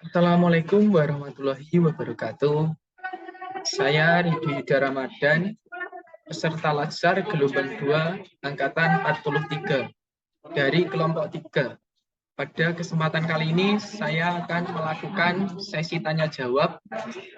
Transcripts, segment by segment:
Assalamualaikum warahmatullahi wabarakatuh. Saya Ridho Yuda Ramadan, peserta Latsar Gelombang 2 Angkatan 43 dari kelompok 3. Pada kesempatan kali ini saya akan melakukan sesi tanya jawab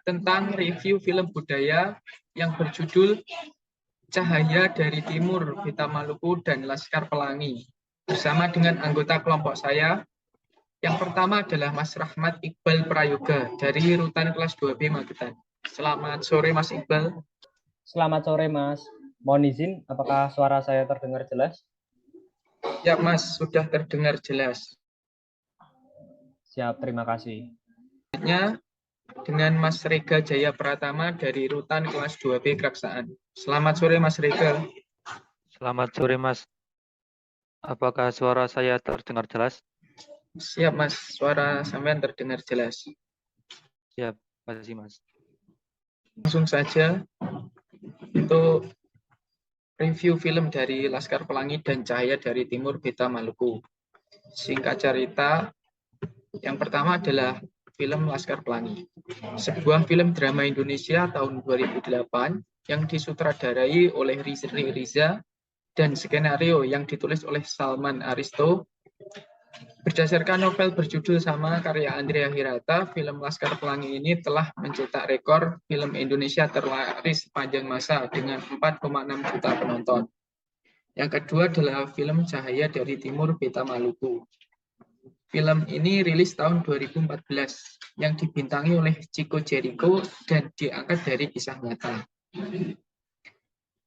tentang review film budaya yang berjudul Cahaya dari Timur, Beta Maluku dan Laskar Pelangi bersama dengan anggota kelompok saya. Yang pertama adalah Mas Rahmat Iqbal Prayoga dari Rutan kelas 2B Magetan. Selamat sore Mas Iqbal. Selamat sore Mas. Mohon izin, apakah suara saya terdengar jelas? Ya Mas, sudah terdengar jelas. Siap, terima kasih. Selanjutnya dengan Mas Rega Jaya Pratama dari Rutan kelas 2B Keraksaan. Selamat sore Mas Rega. Selamat sore Mas. Apakah suara saya terdengar jelas? Siap Mas, suara sampean terdengar jelas. Siap, terima kasih Mas. Langsung saja untuk review film dari Laskar Pelangi dan Cahaya dari Timur Beta Maluku. Singkat cerita, yang pertama adalah film Laskar Pelangi. Sebuah film drama Indonesia tahun 2008 yang disutradarai oleh Rizri Riza dan skenario yang ditulis oleh Salman Aristo. Berdasarkan novel berjudul sama karya Andrea Hirata, film Laskar Pelangi ini telah mencetak rekor film Indonesia terlaris sepanjang masa dengan 4,6 juta penonton. Yang kedua adalah film Cahaya dari Timur Beta Maluku. Film ini rilis tahun 2014 yang dibintangi oleh Chico Jericho dan diangkat dari kisah nyata.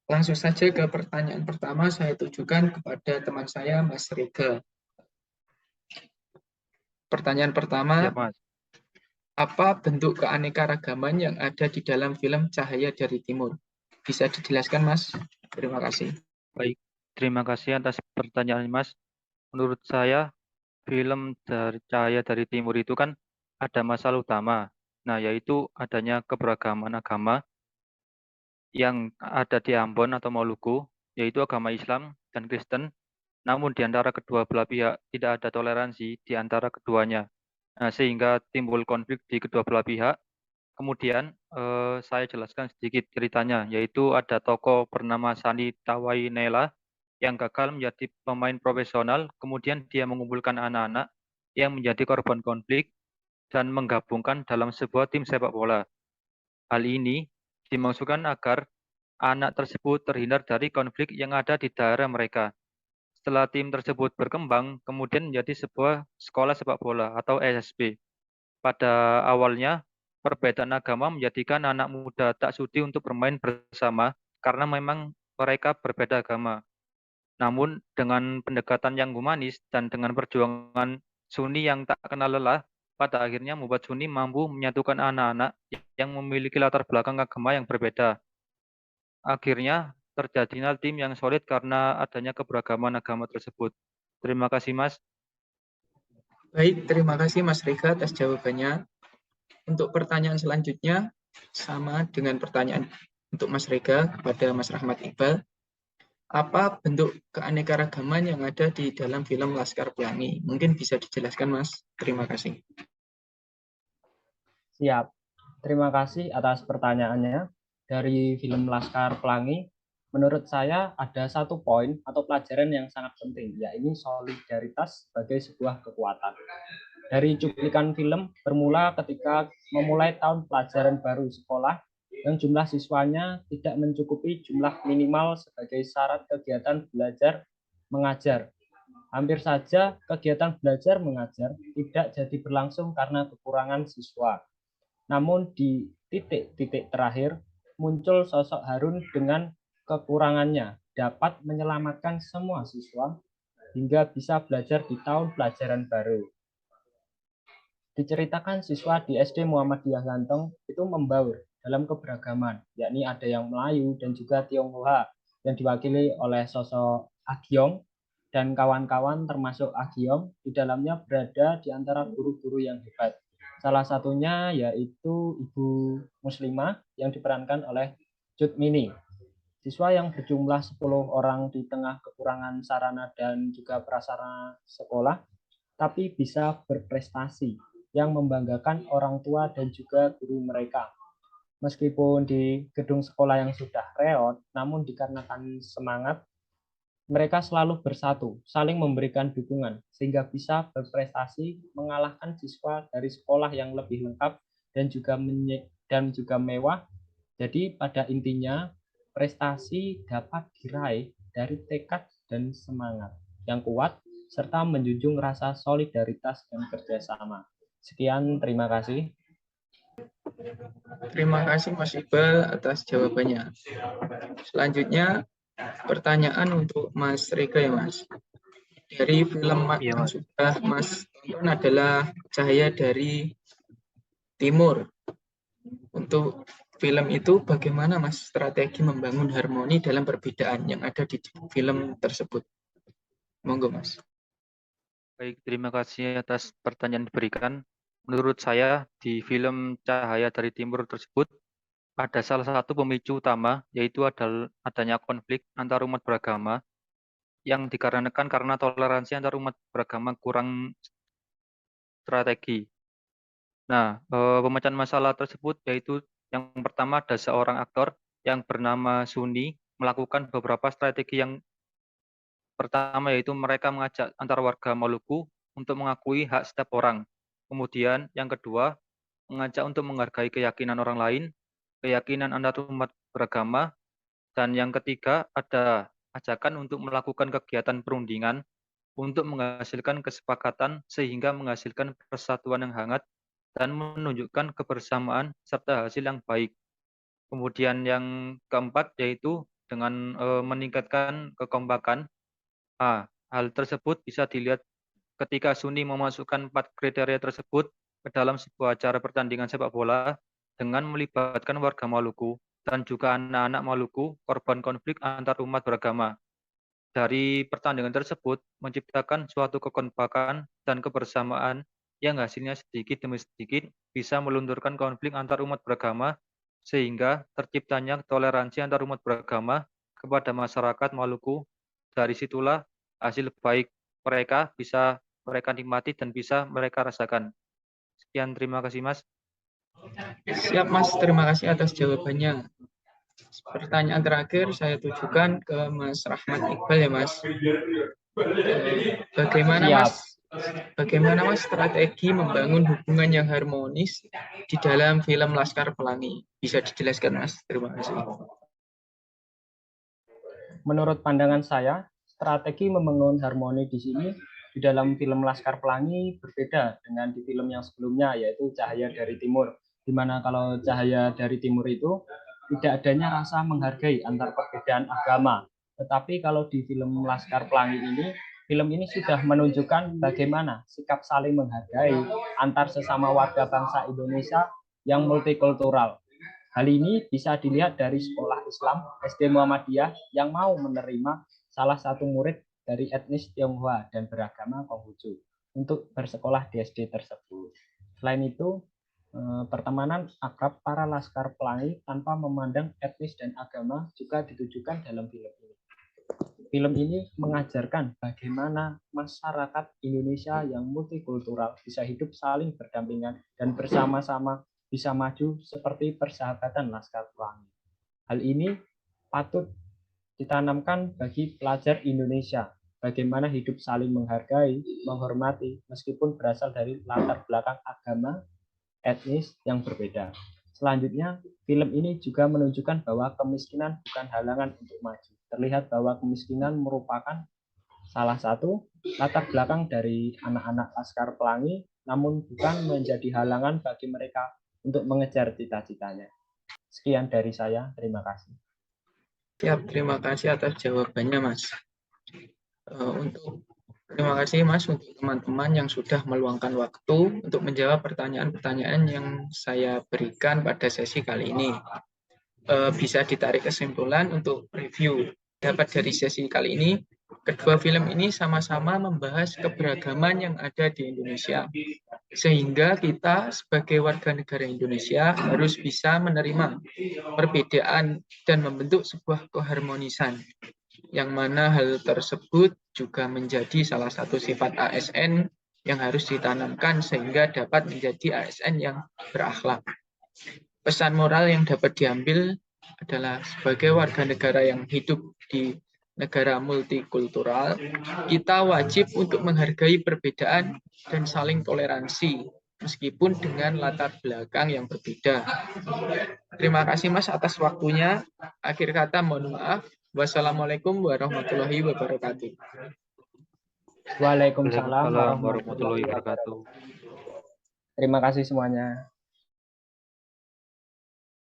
Langsung saja ke pertanyaan pertama saya tujukan kepada teman saya Mas Rega. Pertanyaan pertama, Siap, Mas. apa bentuk keanekaragaman yang ada di dalam film Cahaya dari Timur? Bisa dijelaskan, Mas? Terima kasih. Baik, terima kasih atas pertanyaan Mas. Menurut saya, film dari Cahaya dari Timur itu kan ada masalah utama. Nah, yaitu adanya keberagaman agama yang ada di Ambon atau Maluku, yaitu agama Islam dan Kristen. Namun di antara kedua belah pihak tidak ada toleransi di antara keduanya. Nah, sehingga timbul konflik di kedua belah pihak. Kemudian saya jelaskan sedikit ceritanya, yaitu ada tokoh bernama Sani Tawainela yang gagal menjadi pemain profesional, kemudian dia mengumpulkan anak-anak yang menjadi korban konflik dan menggabungkan dalam sebuah tim sepak bola. Hal ini dimaksudkan agar anak tersebut terhindar dari konflik yang ada di daerah mereka. Setelah tim tersebut berkembang, kemudian menjadi sebuah sekolah sepak bola atau SSB. Pada awalnya, perbedaan agama menjadikan anak muda tak sudi untuk bermain bersama karena memang mereka berbeda agama. Namun dengan pendekatan yang humanis dan dengan perjuangan Sunni yang tak kenal lelah, pada akhirnya membuat Sunni mampu menyatukan anak-anak yang memiliki latar belakang agama yang berbeda. Akhirnya terjadinya tim yang solid karena adanya keberagaman agama tersebut. Terima kasih Mas. Baik, terima kasih Mas Rega atas jawabannya. Untuk pertanyaan selanjutnya, sama dengan pertanyaan untuk Mas Rega kepada Mas Rahmat Iqbal. Apa bentuk keanekaragaman yang ada di dalam film Laskar Pelangi? Mungkin bisa dijelaskan, Mas. Terima kasih. Siap. Terima kasih atas pertanyaannya. Dari film Laskar Pelangi, menurut saya ada satu poin atau pelajaran yang sangat penting, yaitu solidaritas sebagai sebuah kekuatan. Dari cuplikan film bermula ketika memulai tahun pelajaran baru sekolah yang jumlah siswanya tidak mencukupi jumlah minimal sebagai syarat kegiatan belajar mengajar. Hampir saja kegiatan belajar mengajar tidak jadi berlangsung karena kekurangan siswa. Namun di titik-titik terakhir muncul sosok Harun dengan kekurangannya dapat menyelamatkan semua siswa hingga bisa belajar di tahun pelajaran baru. Diceritakan siswa di SD Muhammadiyah Ganteng itu membaur dalam keberagaman, yakni ada yang Melayu dan juga Tionghoa yang diwakili oleh sosok Agiong dan kawan-kawan termasuk Agiong di dalamnya berada di antara guru-guru yang hebat. Salah satunya yaitu Ibu Muslimah yang diperankan oleh Cut Mini. Siswa yang berjumlah 10 orang di tengah kekurangan sarana dan juga prasarana sekolah tapi bisa berprestasi yang membanggakan orang tua dan juga guru mereka. Meskipun di gedung sekolah yang sudah reot, namun dikarenakan semangat, mereka selalu bersatu, saling memberikan dukungan, sehingga bisa berprestasi mengalahkan siswa dari sekolah yang lebih lengkap dan juga mewah. Jadi pada intinya, prestasi dapat diraih dari tekad dan semangat yang kuat, serta menjunjung rasa solidaritas dan kerjasama. Sekian, terima kasih. Terima kasih Mas Iqbal atas jawabannya. Selanjutnya pertanyaan untuk Mas Rega ya Mas. Dari film Iya, yang Mas. sudah Mas tonton adalah Cahaya dari Timur. Untuk film itu bagaimana Mas strategi membangun harmoni dalam perbedaan yang ada di film tersebut? Monggo Mas. Baik, terima kasih atas pertanyaan yang diberikan. Menurut saya, di film Cahaya dari Timur tersebut, ada salah satu pemicu utama, yaitu adanya konflik antar umat beragama, yang dikarenakan karena toleransi antar umat beragama kurang strategi. Nah, pemecahan masalah tersebut yaitu yang pertama ada seorang aktor yang bernama Suni melakukan beberapa strategi. Yang pertama yaitu mereka mengajak antar warga Maluku untuk mengakui hak setiap orang. Kemudian yang kedua, mengajak untuk menghargai keyakinan orang lain, keyakinan antar umat beragama, dan yang ketiga ada ajakan untuk melakukan kegiatan perundingan untuk menghasilkan kesepakatan sehingga menghasilkan persatuan yang hangat dan menunjukkan kebersamaan serta hasil yang baik. Kemudian yang keempat yaitu dengan meningkatkan kekompakan. Hal tersebut bisa dilihat ketika Suni memasukkan 4 kriteria tersebut ke dalam sebuah acara pertandingan sepak bola dengan melibatkan warga Maluku dan juga anak-anak Maluku korban konflik antar umat beragama. Dari pertandingan tersebut menciptakan suatu kekompakan dan kebersamaan yang hasilnya sedikit demi sedikit bisa melunturkan konflik antar umat beragama sehingga terciptanya toleransi antar umat beragama kepada masyarakat Maluku. Dari situlah hasil baik mereka bisa mereka nikmati dan bisa mereka rasakan. Sekian, terima kasih Mas. Siap Mas, terima kasih atas jawabannya. Pertanyaan terakhir saya tujukan ke Mas Rahmat Iqbal ya Mas. Bagaimana Mas strategi membangun hubungan yang harmonis di dalam film Laskar Pelangi? Bisa dijelaskan Mas? Terima kasih. Menurut pandangan saya, strategi membangun harmoni di sini di dalam film Laskar Pelangi berbeda dengan di film yang sebelumnya, yaitu Cahaya dari Timur. Di mana kalau Cahaya dari Timur itu tidak adanya rasa menghargai antar perbedaan agama. Tetapi kalau di film Laskar Pelangi ini, film ini sudah menunjukkan bagaimana sikap saling menghargai antar sesama warga bangsa Indonesia yang multikultural. Hal ini bisa dilihat dari sekolah Islam SD Muhammadiyah yang mau menerima salah satu murid dari etnis Tionghoa dan beragama Konghucu untuk bersekolah di SD tersebut. Selain itu, pertemanan akrab para Laskar Pelangi tanpa memandang etnis dan agama juga ditujukan dalam film ini. Film ini mengajarkan bagaimana masyarakat Indonesia yang multikultural bisa hidup saling berdampingan dan bersama-sama bisa maju seperti persahabatan Laskar Pelangi. Hal ini patut ditanamkan bagi pelajar Indonesia, bagaimana hidup saling menghargai, menghormati, meskipun berasal dari latar belakang agama, etnis yang berbeda. Selanjutnya, film ini juga menunjukkan bahwa kemiskinan bukan halangan untuk maju. Terlihat bahwa kemiskinan merupakan salah satu latar belakang dari anak-anak Laskar Pelangi, namun bukan menjadi halangan bagi mereka untuk mengejar cita-citanya. Sekian dari saya, terima kasih. Siap, terima kasih atas jawabannya Mas. Terima kasih Mas untuk teman-teman yang sudah meluangkan waktu untuk menjawab pertanyaan-pertanyaan yang saya berikan pada sesi kali ini. Bisa ditarik kesimpulan untuk review. Dapat dari sesi kali ini, kedua film ini sama-sama membahas keberagaman yang ada di Indonesia. Sehingga kita sebagai warga negara Indonesia harus bisa menerima perbedaan dan membentuk sebuah keharmonisan. Yang mana hal tersebut juga menjadi salah satu sifat ASN yang harus ditanamkan sehingga dapat menjadi ASN yang berakhlak. Pesan moral yang dapat diambil adalah sebagai warga negara yang hidup di negara multikultural, kita wajib untuk menghargai perbedaan dan saling toleransi, meskipun dengan latar belakang yang berbeda. Terima kasih Mas atas waktunya. Akhir kata mohon maaf. Wassalamualaikum warahmatullahi wabarakatuh. Waalaikumsalam Waalaikumsalam warahmatullahi warahmatullahi wabarakatuh. wabarakatuh. Terima kasih semuanya.